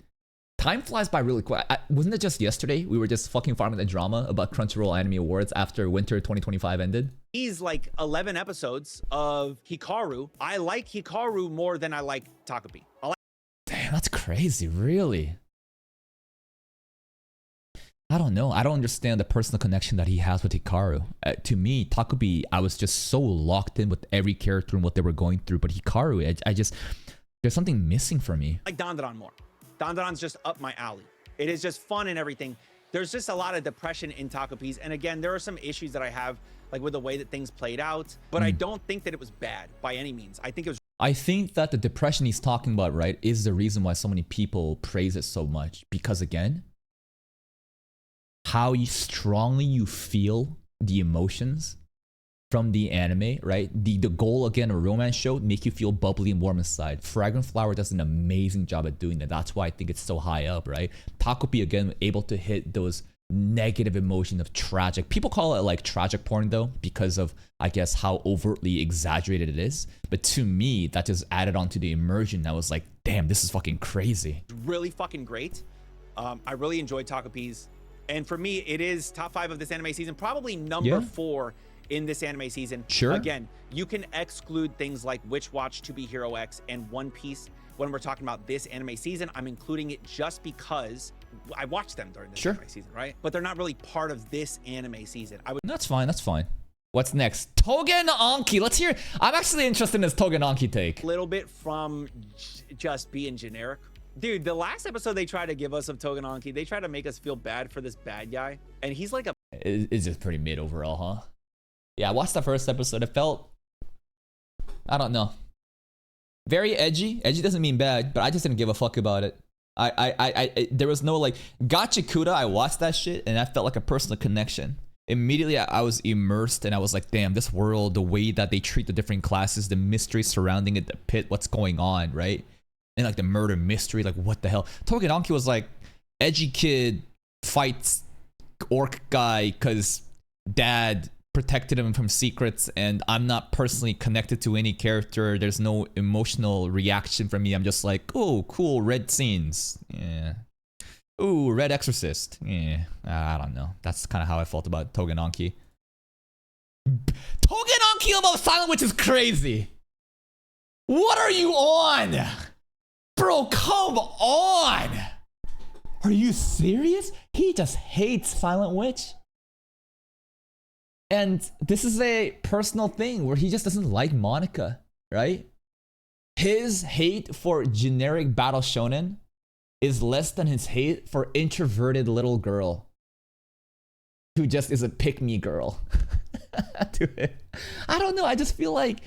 time flies by really quick. Wasn't it just yesterday we were just fucking farming the drama about Crunchyroll Anime Awards after winter 2025 ended? These like 11 episodes of Hikaru, I like Hikaru more than I like Takopi. Damn, that's crazy, really. I don't know. I don't understand the personal connection that he has with Hikaru. To me, Takopi, I was just so locked in with every character and what they were going through. But Hikaru, I just, there's something missing for me. I like Dandadan more. Dandadan's just up my alley. It is just fun and everything. There's just a lot of depression in Takopi's. And again, there are some issues that I have like with the way that things played out. But I don't think that it was bad by any means. I think it was. I think that the depression he's talking about, right, is the reason why so many people praise it so much. Because again, how strongly you feel the emotions from the anime, right? The goal, again, a romance show, make you feel bubbly and warm inside. Fragrant Flower does an amazing job at doing that. That's why I think it's so high up, right? Takopi, again, able to hit those negative emotion of tragic. People call it like tragic porn though, because of, I guess, how overtly exaggerated it is. But to me, that just added on to the immersion. I was like, damn, this is fucking crazy. Really fucking great. I really enjoyed Takopi's. And for me, it is top 5 of this anime season, probably number 4 in this anime season. Sure. Again, you can exclude things like Witch Watch, To Be Hero X, and One Piece when we're talking about this anime season. I'm including it just because I watched them during this anime season, right? But they're not really part of this anime season. That's fine. That's fine. What's next? Tougen Anki. Let's hear. I'm actually interested in this Tougen Anki take. A little bit from just being generic. Dude, the last episode they tried to give us of Tougen Anki, they tried to make us feel bad for this bad guy. And he's like a... It's just pretty mid overall, huh? Yeah, I watched the first episode. It felt... I don't know. Very edgy. Edgy doesn't mean bad, but I just didn't give a fuck about it. There was no like... Gachikuta, I watched that shit, and I felt like a personal connection. Immediately, I was immersed, and I was like, damn, this world, the way that they treat the different classes, the mystery surrounding it, the pit, what's going on, right? And like the murder mystery, like what the hell? Tougen Anki was like, edgy kid fights orc guy because dad protected him from secrets, and I'm not personally connected to any character. There's no emotional reaction from me. I'm just like, oh, cool, red scenes. Yeah. Ooh, Red Exorcist. Yeah. I don't know. That's kind of how I felt about Tougen Anki. Togenanki above Silent Witch is crazy. What are you on? Bro, come on. Are you serious? He just hates Silent Witch. And this is a personal thing where he just doesn't like Monica, right? His hate for generic battle shonen is less than his hate for introverted little girl who just is a pick-me girl. I don't know. I just feel like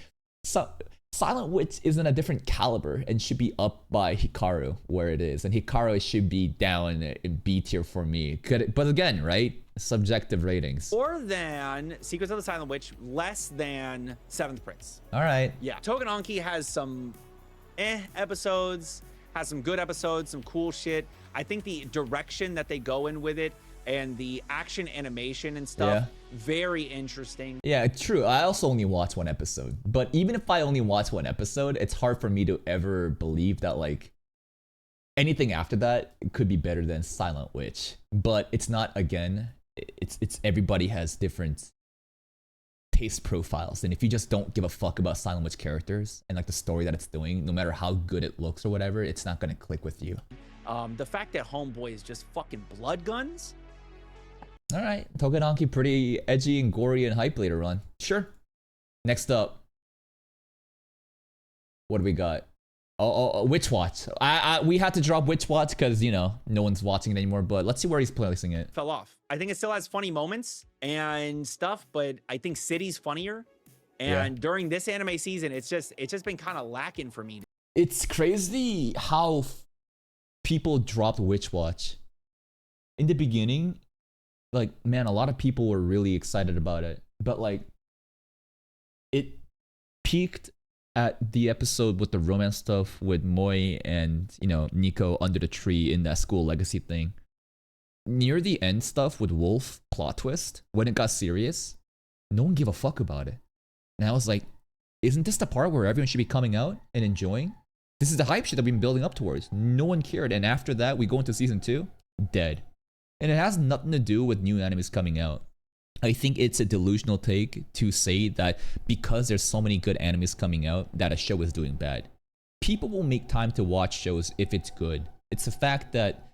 Silent Witch is in a different caliber and should be up by Hikaru where it is. And Hikaru should be down in B tier for me. But again, right? Subjective ratings. More than Secrets of the Silent Witch, less than Seventh Prince. All right. Yeah. Togenanki has some episodes, has some good episodes, some cool shit. I think the direction that they go in with it and the action animation and stuff, very interesting. Yeah, true. I also only watched one episode. But even if I only watch one episode, it's hard for me to ever believe that like anything after that could be better than Silent Witch. But it's not, again, it's everybody has different taste profiles, and if you just don't give a fuck about Silent Witch characters and like the story that it's doing, no matter how good it looks or whatever, it's not gonna click with you. The fact that Homeboy is just fucking blood guns. All right, Togenanki pretty edgy and gory and hype later on. Sure. Next up, what do we got? Witch Watch. We had to drop Witch Watch because, you know, no one's watching it anymore, but let's see where he's placing it. Fell off. I think it still has funny moments and stuff, but I think City's funnier. And during this anime season, it's just been kind of lacking for me. It's crazy how people dropped Witch Watch. In the beginning, like, man, a lot of people were really excited about it, but like, it peaked at the episode with the romance stuff with Moi and, you know, Nico under the tree in that school legacy thing. Near the end stuff with Wolf plot twist, when it got serious, no one gave a fuck about it. And I was like, isn't this the part where everyone should be coming out and enjoying? This is the hype shit that we've been building up towards. No one cared. And after that, we go into season 2, dead. And it has nothing to do with new animes coming out. I think it's a delusional take to say that because there's so many good animes coming out that a show is doing bad. People will make time to watch shows if it's good. It's the fact that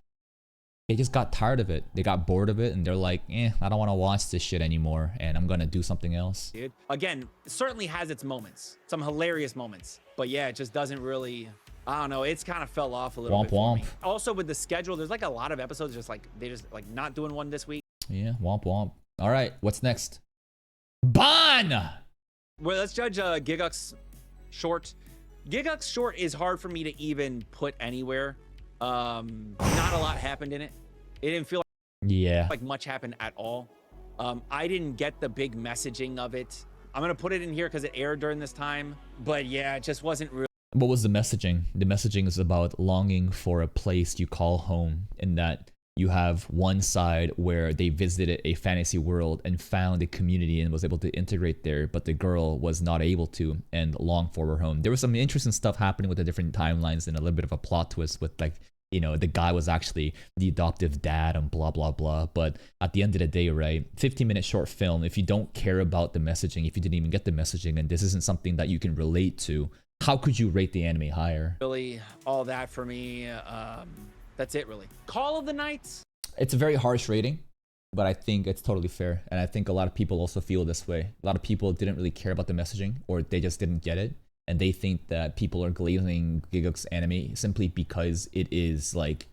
they just got tired of it. They got bored of it and they're like, I don't want to watch this shit anymore and I'm gonna do something else. Dude, again, it certainly has its moments, some hilarious moments, but yeah, it just doesn't really, I don't know, it's kind of fell off a little bit for me. Also with the schedule, there's like a lot of episodes just like, they just like not doing one this week. Yeah, womp womp. All right, what's next? Ban! Well, let's judge Gigux short. Gigux short is hard for me to even put anywhere. Not a lot happened in it. It didn't feel like much happened at all. I didn't get the big messaging of it. I'm gonna put it in here because it aired during this time. But yeah, it just wasn't real. What was the messaging? The messaging is about longing for a place you call home, and that you have one side where they visited a fantasy world and found a community and was able to integrate there, but the girl was not able to and longed for her home. There was some interesting stuff happening with the different timelines and a little bit of a plot twist with, like, you know, the guy was actually the adoptive dad and blah, blah, blah. But at the end of the day, right, 15-minute short film, if you don't care about the messaging, if you didn't even get the messaging and this isn't something that you can relate to, how could you rate the anime higher? Really, all that for me. That's it, really. Call of the Nights. It's a very harsh rating, but I think it's totally fair. And I think a lot of people also feel this way. A lot of people didn't really care about the messaging, or they just didn't get it. And they think that people are glazing Gigux anime simply because it is like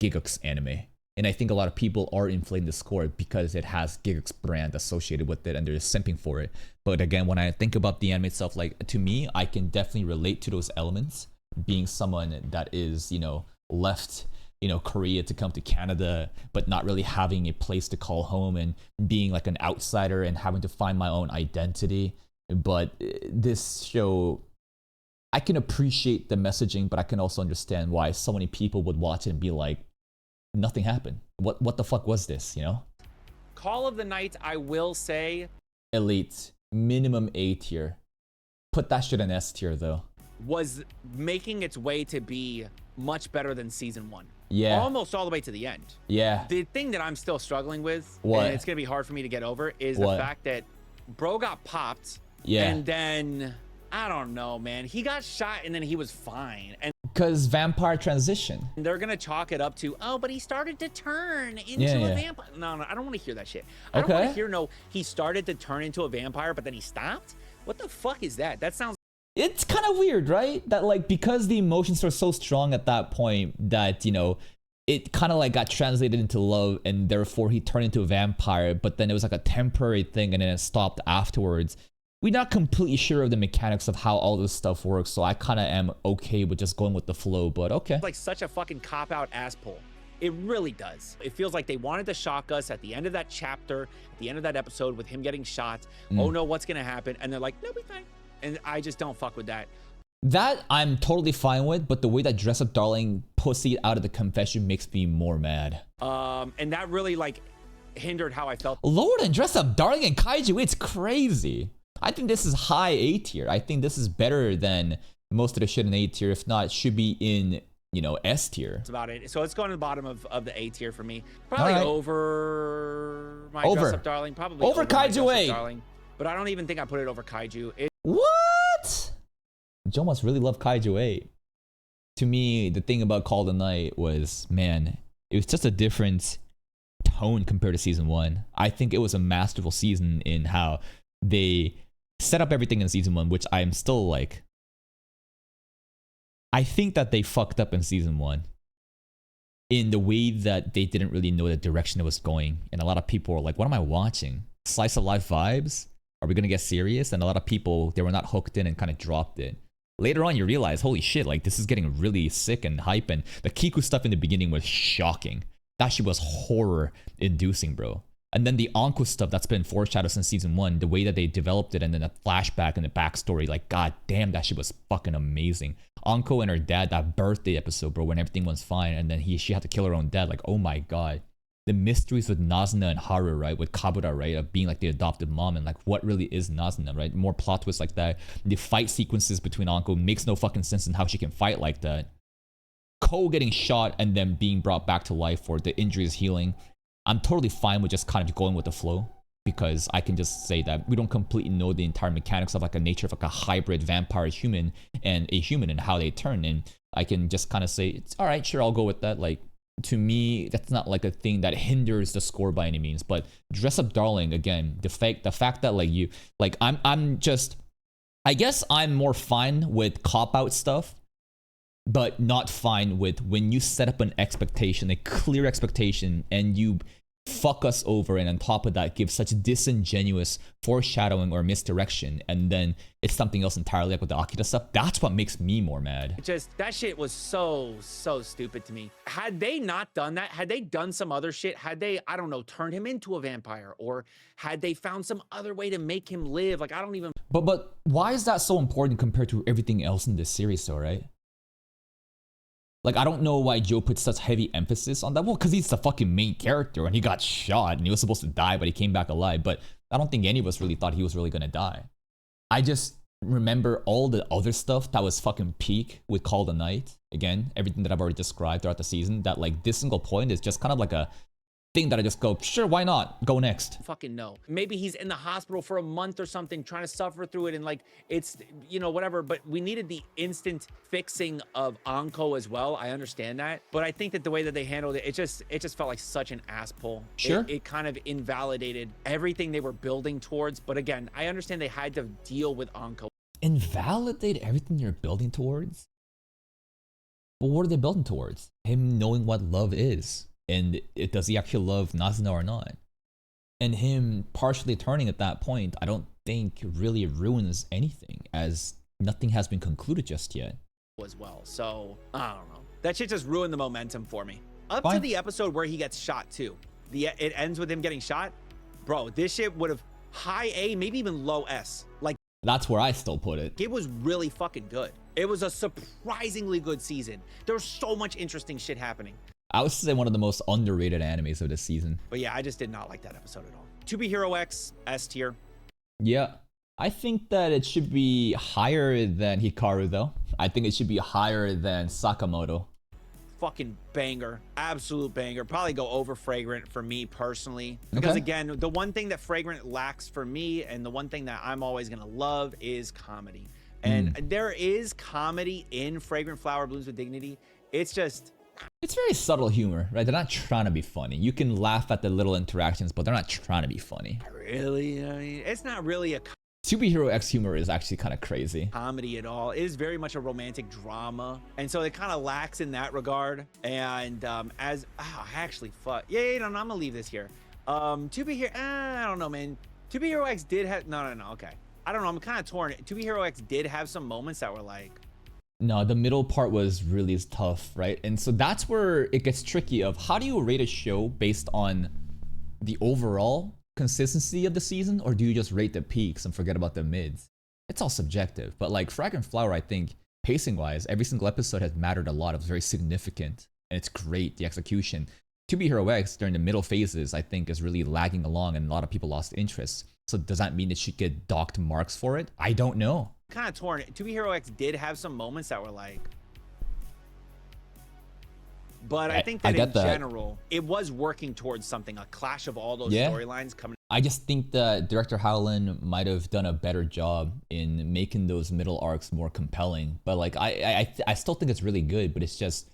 Gigux anime. And I think a lot of people are inflating the score because it has Gigux brand associated with it and they're just simping for it. But again, when I think about the anime itself, like, to me, I can definitely relate to those elements. Being someone that is, you know, left, you know, Korea to come to Canada, but not really having a place to call home and being like an outsider and having to find my own identity. But this show, I can appreciate the messaging, but I can also understand why so many people would watch it and be like, nothing happened. What the fuck was this, you know? Call of the Night, I will say. Elite, minimum A tier. Put that shit in S tier though. Was making its way to be much better than season 1. Yeah. Almost all the way to the end. Yeah. The thing that I'm still struggling with, what? and it's going to be hard for me to get over, is what? the fact that bro got popped. Yeah. And then, I don't know, man. He got shot and then he was fine. And because vampire transition. they're going to chalk it up to, oh, but he started to turn into a vampire. No, I don't want to hear that shit. I don't want to hear, no, he started to turn into a vampire, but then he stopped? What the fuck is that? That sounds... It's kind of weird, right? That like, because the emotions were so strong at that point that, you know, it kind of like got translated into love and therefore he turned into a vampire, but then it was like a temporary thing and then it stopped afterwards. We're not completely sure of the mechanics of how all this stuff works, so I kind of am okay with just going with the flow, but okay. Like such a fucking cop-out ass pull. It really does. It feels like they wanted to shock us at the end of that chapter, at the end of that episode with him getting shot. Oh no, what's gonna happen? And they're like, no, we fine. And I just don't fuck with that. That I'm totally fine with, but the way that Dress Up Darling pussied out of the confession makes me more mad. And that really like hindered how I felt. Lord and Dress Up Darling and Kaiju, it's crazy. I think this is high A tier. I think this is better than most of the shit in A tier. If not, it should be in, you know, S tier. That's about it. So it's going to the bottom of the A tier for me. Probably over my Dress Up Darling. Probably over Kaiju 8. Darling. But I don't even think I put it over Kaiju. What? Joe must really love Kaiju 8. To me, the thing about Call the Night was, man, it was just a different tone compared to season 1. I think it was a masterful season in how they set up everything in season 1, which I am still like, I think that they fucked up in season 1 in the way that they didn't really know the direction it was going. And a lot of people were like, what am I watching? Slice of life vibes? Are we going to get serious? And a lot of people, they were not hooked in and kind of dropped it. Later on, you realize, holy shit, like this is getting really sick and hype. And the Kiku stuff in the beginning was shocking. That shit was horror inducing, bro. And then the Anko stuff that's been foreshadowed since season 1, the way that they developed it and then the flashback and the backstory, like, god damn, that shit was fucking amazing. Anko and her dad, that birthday episode, bro, when everything was fine and then she had to kill her own dad, like, oh my god. The mysteries with Nazuna and Haru, right, with Kabura, right, of being like the adopted mom and like what really is Nazuna, right, more plot twists like that. The fight sequences between Anko makes no fucking sense in how she can fight like that. Ko getting shot and then being brought back to life for the injuries healing. I'm totally fine with just kind of going with the flow because I can just say that we don't completely know the entire mechanics of like a nature of like a hybrid vampire human and a human and how they turn. And I can just kind of say, it's all right, sure, I'll go with that. Like, to me, that's not like a thing that hinders the score by any means. But Dress Up Darling, again, the fact that like you, like I'm just, I guess I'm more fine with cop-out stuff, but not fine with when you set up an expectation, a clear expectation, and you fuck us over, and on top of that, give such disingenuous foreshadowing or misdirection, and then it's something else entirely, like with the Akita stuff. That's what makes me more mad. Just, that shit was so stupid to me. Had they not done that, had they done some other shit, had they, I don't know, turned him into a vampire, or had they found some other way to make him live, like, I don't even... But why is that so important compared to everything else in this series, though, right? Like, I don't know why Joe put such heavy emphasis on that. Well, because he's the fucking main character and he got shot and he was supposed to die, but he came back alive. But I don't think any of us really thought he was really going to die. I just remember all the other stuff that was fucking peak with Call the Night. Again, everything that I've already described throughout the season, that like this single point is just kind of like a thing that I just go, sure, why not? Go next. Fucking no. Maybe he's in the hospital for a month or something, trying to suffer through it, and like, it's, you know, whatever, but we needed the instant fixing of Anko as well. I understand that, but I think that the way that they handled it, it just felt like such an ass pull. Sure. It kind of invalidated everything they were building towards, but again, I understand they had to deal with Anko. Invalidate everything you're building towards? But what are they building towards? Him knowing what love is. And does he actually love Nazuna or not? And him partially turning at that point, I don't think really ruins anything, as nothing has been concluded just yet. As well, so I don't know. That shit just ruined the momentum for me. Up Fine. to the episode where he gets shot too. It ends with him getting shot. Bro, this shit would have high A, maybe even low S. Like, that's where I still put it. It was really fucking good. It was a surprisingly good season. There was so much interesting shit happening. I would say one of the most underrated animes of this season. But yeah, I just did not like that episode at all. To Be Hero X, S tier. Yeah. I think that it should be higher than Hikaru, though. I think it should be higher than Sakamoto. fucking banger, absolute banger. Probably go over Fragrant for me personally, because again, the one thing that Fragrant lacks for me, and the one thing that I'm always gonna love, is comedy. And there is comedy in Fragrant Flower Blooms with Dignity. It's just, it's very subtle humor, right? They're not trying to be funny. You can laugh at the little interactions, but they're not trying to be funny. Really, I mean, it's not really a Superhero X humor is actually kind of crazy. Comedy at all. It is very much a romantic drama, and so it kind of lacks in that regard. And no, I'm gonna leave this here. To Be Hero, I don't know, man. To Be Hero X did have no, okay. I don't know. I'm kind of torn. To Be Hero X did have some moments that were like, no, the middle part was really tough, right? And so that's where it gets tricky of how do you rate a show based on the overall consistency of the season, or do you just rate the peaks and forget about the mids? It's all subjective, but like Fragrant Flower, I think pacing wise, every single episode has mattered a lot. It was very significant and it's great, the execution. To Be Hero X during the middle phases, I think is really lagging along and a lot of people lost interest. So does that mean it should get docked marks for it? I don't know. Kind of torn. To Be Hero X did have some moments that were like, but I think that in general, it was working towards something, a clash of all those storylines coming. I just think that Director Howland might have done a better job in making those middle arcs more compelling. But like, I still think it's really good, but it's just,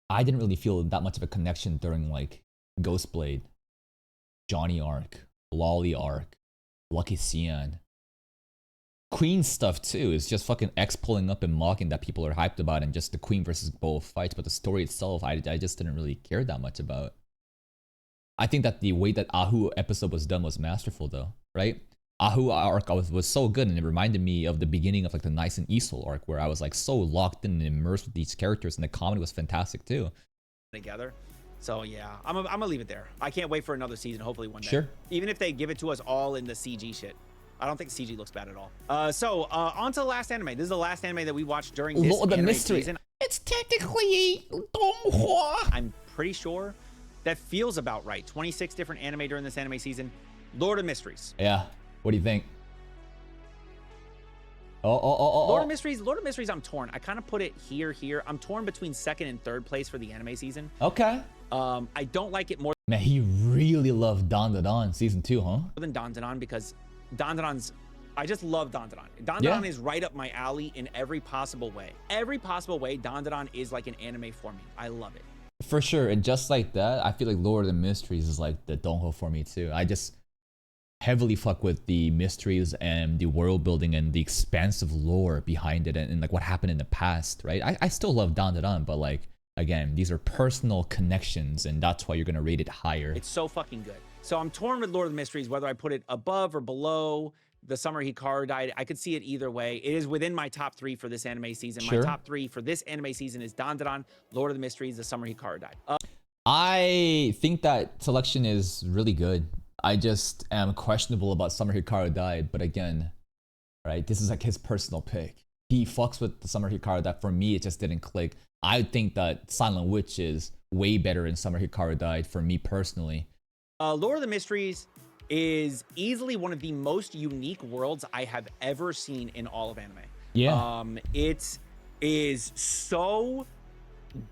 I didn't really feel that much of a connection during like Ghostblade, Johnny arc, Lolly arc, Lucky Cyan. Queen stuff too is just fucking X pulling up and mocking that people are hyped about, and just the Queen versus Bull fights, but the story itself I just didn't really care that much about. I think that the way that Ahu episode was done was masterful though, right? Ahu arc was so good, and it reminded me of the beginning of like the Nice and Isol arc, where I was like so locked in and immersed with these characters, and the comedy was fantastic too. Together. So yeah, I'm gonna leave it there. I can't wait for another season, hopefully one day. Sure. Even if they give it to us all in the CG shit. I don't think CG looks bad at all. On to the last anime. This is the last anime that we watched during this anime season. It's technically Donghua. I'm pretty sure that feels about right. 26 different anime during this anime season. Lord of Mysteries. Yeah. What do you think? Lord of Mysteries, I'm torn. I kind of put it here. I'm torn between second and third place for the anime season. Okay. I don't like it more. Man, he really loved Dandadan season 2, huh? Than Dandadan, because I just love Dandadan. Dandadan is right up my alley in every possible way. Every possible way, Dandadan is like an anime for me. I love it. For sure. And just like that, I feel like Lord of the Mysteries is like the Donghua for me too. I just heavily fuck with the mysteries and the world building and the expansive lore behind it, and like what happened in the past, right? I still love Dandadan, but like, again, these are personal connections, and that's why you're gonna rate it higher. It's so fucking good. So I'm torn with Lord of the Mysteries, whether I put it above or below The Summer Hikaru Died. I could see it either way. It is within my top 3 for this anime season. Sure. My top 3 for this anime season is Dandadan, Lord of the Mysteries, The Summer Hikaru Died. I think that selection is really good. I just am questionable about Summer Hikaru Died, but again, right, this is like his personal pick. He fucks with The Summer Hikaru Died. For me, it just didn't click. I think that Silent Witch is way better in Summer Hikaru Died for me personally. Lord of the Mysteries is easily one of the most unique worlds I have ever seen in all of anime. Yeah. It is so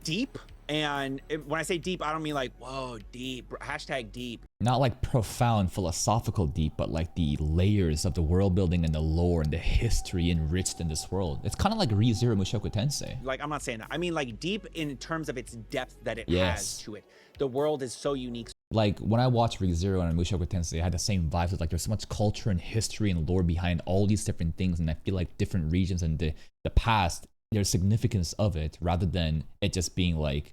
deep. And when I say deep, I don't mean like, whoa, deep, hashtag deep. Not like profound philosophical deep, but like the layers of the world building and the lore and the history enriched in this world. It's kind of like Re:Zero Mushoku Tensei. Like, I'm not saying that. I mean like deep in terms of its depth that it has to it. The world is so unique. Like when I watched Re:Zero and Mushoku Tensei, I had the same vibes with like there's so much culture and history and lore behind all these different things, and I feel like different regions and the past, there's significance of it rather than it just being like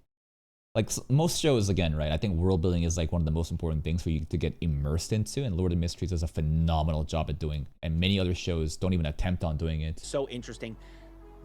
most shows, again, right? I think world building is like one of the most important things for you to get immersed into, and Lord of the Mysteries does a phenomenal job at doing, and many other shows don't even attempt on doing it. So interesting.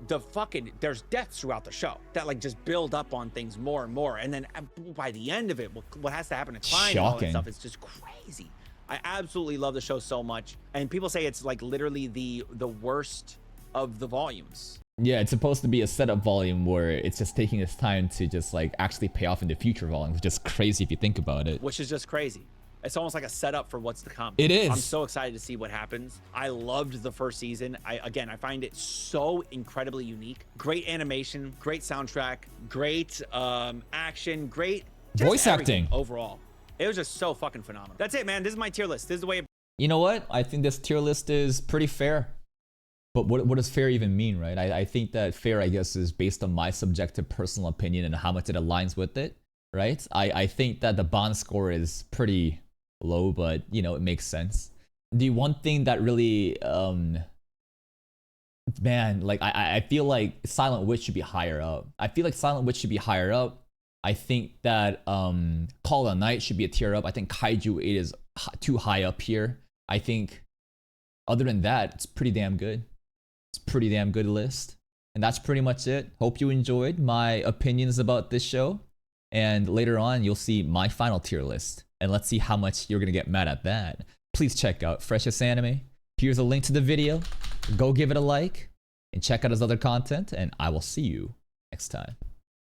There's deaths throughout the show that like just build up on things more and more, and then by the end of it, what has to happen to Klein and all that stuff is just crazy. I absolutely love the show so much, and people say it's like literally the worst of the volumes. Yeah, it's supposed to be a setup volume where it's just taking its time to just like actually pay off in the future volumes, which is crazy if you think about it. Which is just crazy. It's almost like a setup for what's to come. It is. I'm so excited to see what happens. I loved the first season. I find it so incredibly unique. Great animation, great soundtrack, great action, great voice acting overall. It was just so fucking phenomenal. That's it, man. This is my tier list. This is the way. You know what? I think this tier list is pretty fair. But what does fair even mean, right? I think that fair, I guess, is based on my subjective personal opinion and how much it aligns with it, right? I think that the bond score is pretty low, but, you know, it makes sense. The one thing that really, man, like, I feel like Silent Witch should be higher up. I feel like Silent Witch should be higher up. I think that Call of the Night should be a tier up. I think Kaiju 8 is too high up here. I think other than that, it's pretty damn good. It's a pretty damn good list. And that's pretty much it. Hope you enjoyed my opinions about this show. And later on, you'll see my final tier list. And let's see how much you're going to get mad at that. Please check out Freshest Anime. Here's a link to the video. Go give it a like. And check out his other content. And I will see you next time.